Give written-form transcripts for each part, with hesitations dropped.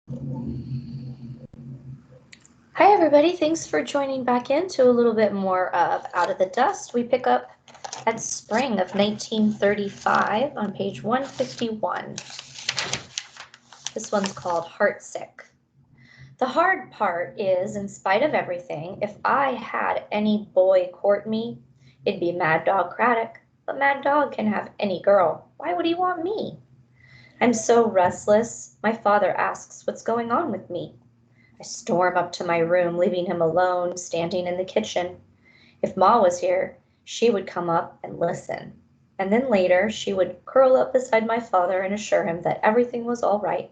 Hi everybody, thanks for joining back into a little bit more of Out of the Dust. We pick up at spring of 1935 on page 151. This one's called Heartsick. The hard part is, in spite of everything, if I had any boy court me, it'd be Mad Dog Craddock. But Mad Dog can have any girl. Why would he want me? I'm so restless. My father asks what's going on with me. I storm up to my room, leaving him alone, standing in the kitchen. If Ma was here, she would come up and listen. And then later, she would curl up beside my father and assure him that everything was all right,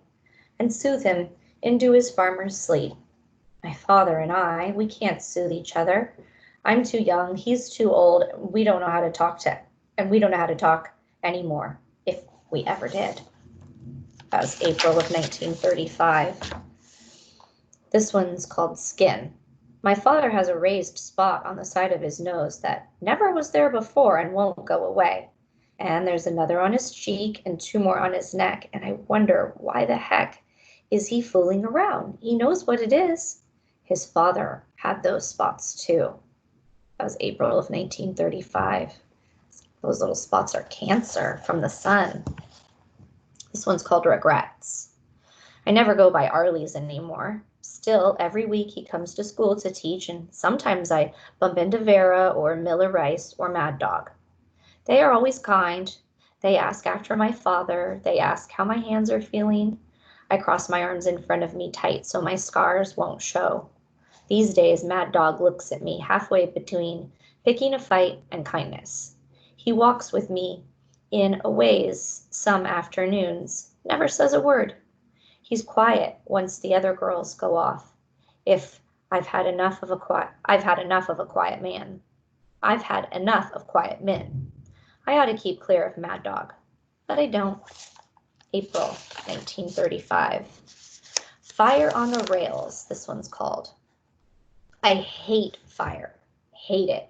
and soothe him into his farmer's sleep. My father and I, we can't soothe each other. I'm too young, he's too old, we don't know how to talk anymore, if we ever did. That was April of 1935. This one's called Skin. My father has a raised spot on the side of his nose that never was there before and won't go away. And there's another on his cheek and two more on his neck, and I wonder why the heck is he fooling around? He knows what it is. His father had those spots too. That was April of 1935. Those little spots are cancer from the sun. This one's called Regrets. I never go by Arlie's anymore. Still, every week he comes to school to teach, and sometimes I bump into Vera or Miller Rice or Mad Dog. They are always kind. They ask after my father. They ask how my hands are feeling. I cross my arms in front of me tight so my scars won't show. These days, Mad Dog looks at me halfway between picking a fight and kindness. He walks with me in a ways some afternoons, never says a word. He's quiet once the other girls go off. If I've had enough of a quiet man. I've had enough of quiet men. I ought to keep clear of Mad Dog, but I don't. April 1935. Fire on the Rails, this one's called. I hate fire, hate it.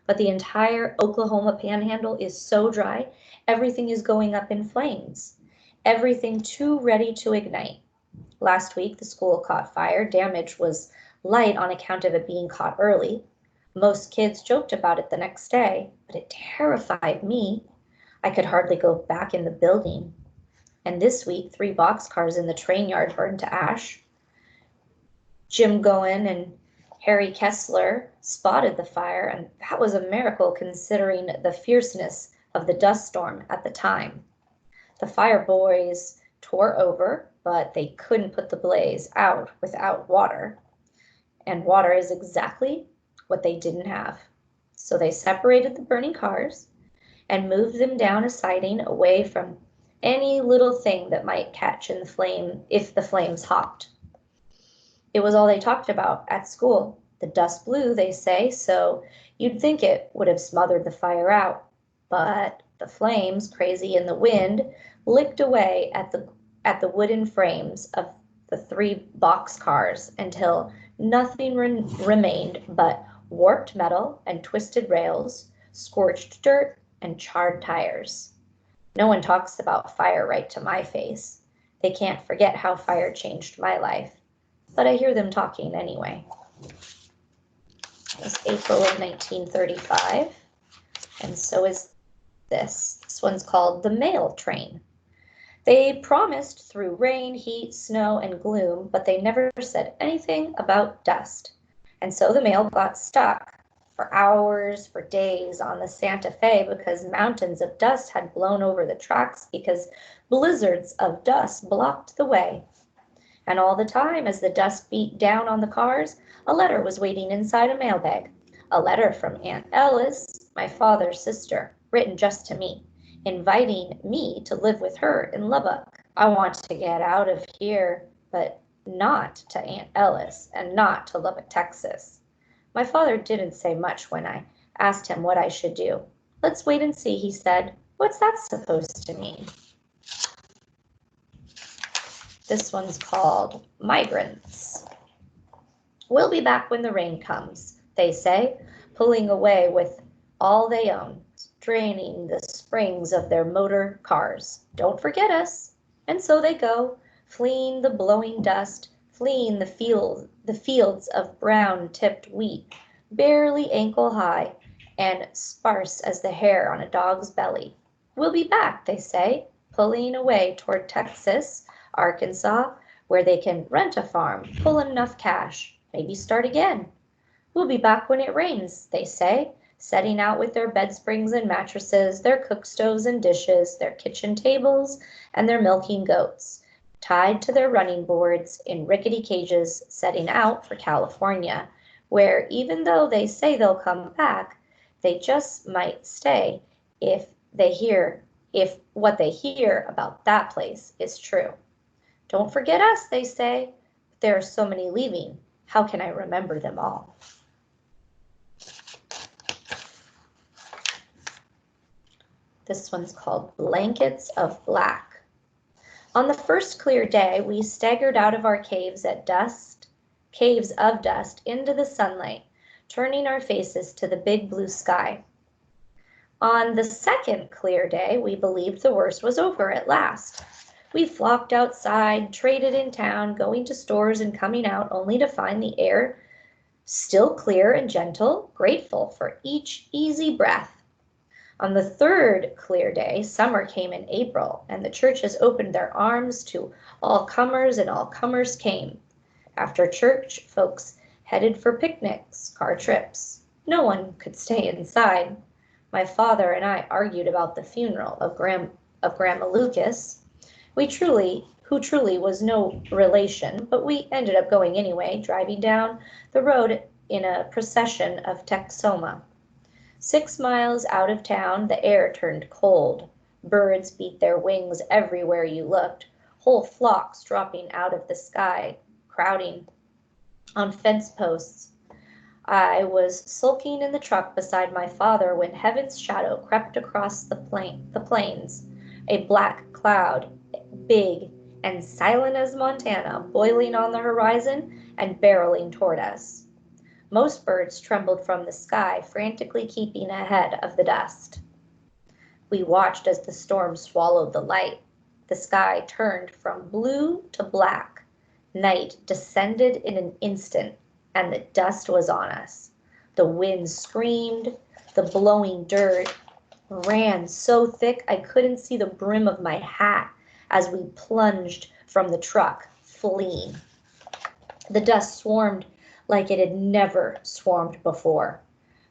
But the entire Oklahoma panhandle is so dry, everything is going up in flames. Everything too ready to ignite. Last week, the school caught fire. Damage was light on account of it being caught early. Most kids joked about it the next day, but it terrified me. I could hardly go back in the building. And this week, 3 boxcars in the train yard burned to ash. Jim Goen and Harry Kessler spotted the fire, and that was a miracle considering the fierceness of the dust storm at the time. The fire boys tore over, but they couldn't put the blaze out without water. And water is exactly what they didn't have. So they separated the burning cars and moved them down a siding away from any little thing that might catch in the flame if the flames hopped. It was all they talked about at school. The dust blew, they say, so you'd think it would have smothered the fire out. But the flames, crazy in the wind, licked away at the wooden frames of the 3 boxcars until nothing remained but warped metal and twisted rails, scorched dirt, and charred tires. No one talks about fire right to my face. They can't forget how fire changed my life. But I hear them talking anyway. It's April of 1935, and so is this. This one's called The Mail Train. They promised through rain, heat, snow, and gloom, but they never said anything about dust. And so the mail got stuck for hours, for days on the Santa Fe because mountains of dust had blown over the tracks because blizzards of dust blocked the way. And all the time, as the dust beat down on the cars, a letter was waiting inside a mailbag. A letter from Aunt Ellis, my father's sister, written just to me, inviting me to live with her in Lubbock. I want to get out of here, but not to Aunt Ellis and not to Lubbock, Texas. My father didn't say much when I asked him what I should do. Let's wait and see, he said. What's that supposed to mean? This one's called Migrants. We'll be back when the rain comes, they say, pulling away with all they own, draining the springs of their motor cars. Don't forget us. And so they go, fleeing the blowing dust, fleeing the fields of brown-tipped wheat, barely ankle-high and sparse as the hair on a dog's belly. We'll be back, they say, pulling away toward Texas, Arkansas, where they can rent a farm, pull in enough cash, maybe start again. We'll be back when it rains, they say, setting out with their bed springs and mattresses, their cook stoves and dishes, their kitchen tables, and their milking goats, tied to their running boards in rickety cages, setting out for California, where even though they say they'll come back, they just might stay if what they hear about that place is true. Don't forget us, they say. There are so many leaving. How can I remember them all? This one's called Blankets of Black. On the first clear day, we staggered out of our caves of dust into the sunlight, turning our faces to the big blue sky. On the second clear day, we believed the worst was over at last. We flocked outside, traded in town, going to stores and coming out, only to find the air still clear and gentle, grateful for each easy breath. On the third clear day, summer came in April, and the churches opened their arms to all comers, and all comers came. After church, folks headed for picnics, car trips. No one could stay inside. My father and I argued about the funeral of Grandma Lucas, who truly was no relation, but we ended up going anyway, driving down the road in a procession of Texoma. 6 miles out of town, the air turned cold. Birds beat their wings everywhere you looked, whole flocks dropping out of the sky, crowding on fence posts. I was sulking in the truck beside my father when heaven's shadow crept across the plains, a black cloud, big and silent as Montana, boiling on the horizon and barreling toward us. Most birds trembled from the sky, frantically keeping ahead of the dust. We watched as the storm swallowed the light. The sky turned from blue to black. Night descended in an instant, and the dust was on us. The wind screamed. The blowing dirt ran so thick I couldn't see the brim of my hat as we plunged from the truck, fleeing. The dust swarmed like it had never swarmed before.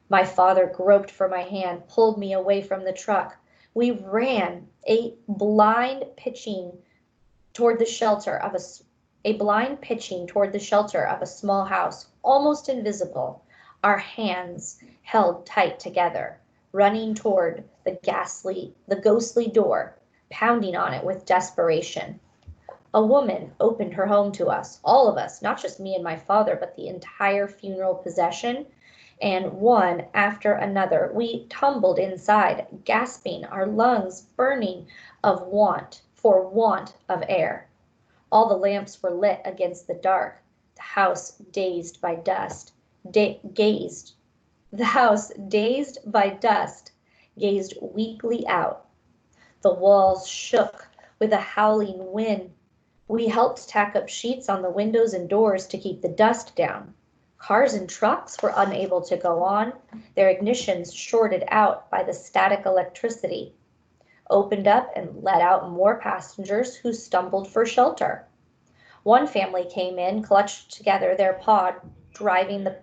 My father groped for my hand, pulled me away from the truck. We ran, a blind pitching toward the shelter of a small house, almost invisible, our hands held tight together, running toward the ghostly door, pounding on it with desperation. A woman opened her home to us, all of us, not just me and my father, but the entire funeral procession, and one after another, we tumbled inside, gasping, our lungs burning for want of air. All the lamps were lit against the dark. The house, dazed by dust, gazed weakly out. The walls shook with a howling wind. We helped tack up sheets on the windows and doors to keep the dust down. Cars and trucks were unable to go on, their ignitions shorted out by the static electricity, opened up and let out more passengers who stumbled for shelter. One family came in, clutched together their pod, divining the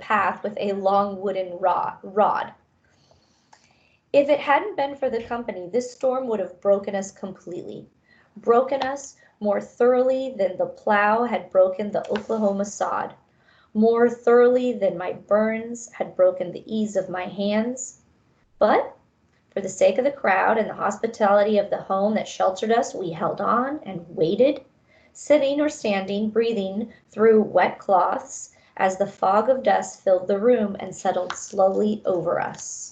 path with a long wooden rod. If it hadn't been for the company, this storm would have broken us completely. Broken us more thoroughly than the plow had broken the Oklahoma sod. More thoroughly than my burns had broken the ease of my hands. But for the sake of the crowd and the hospitality of the home that sheltered us, we held on and waited, sitting or standing, breathing through wet cloths as the fog of dust filled the room and settled slowly over us.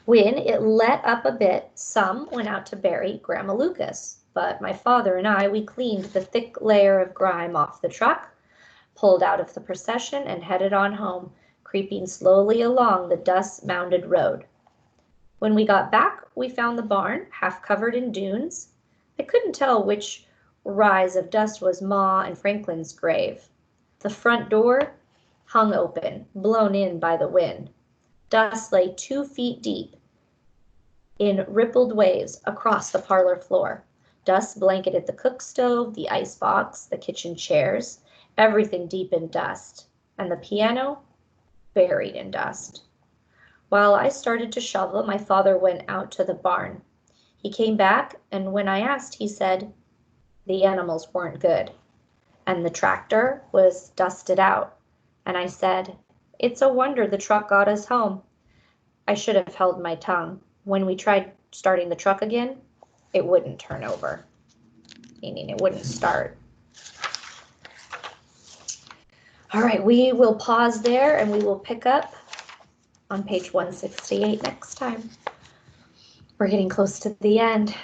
When it let up a bit, some went out to bury Grandma Lucas, but my father and I, we cleaned the thick layer of grime off the truck, pulled out of the procession, and headed on home, creeping slowly along the dust-mounded road. When we got back, we found the barn half covered in dunes. I couldn't tell which rise of dust was Ma and Franklin's grave. The front door hung open, blown in by the wind. Dust lay 2 feet deep in rippled waves across the parlor floor. Dust blanketed the cook stove, the icebox, the kitchen chairs, everything deep in dust, and the piano buried in dust. While I started to shovel, my father went out to the barn. He came back, and when I asked, he said, the animals weren't good, and the tractor was dusted out. And I said, it's a wonder the truck got us home. I should have held my tongue. When we tried starting the truck again, it wouldn't turn over, meaning it wouldn't start. All right, we will pause there and we will pick up on page 168 next time. We're getting close to the end.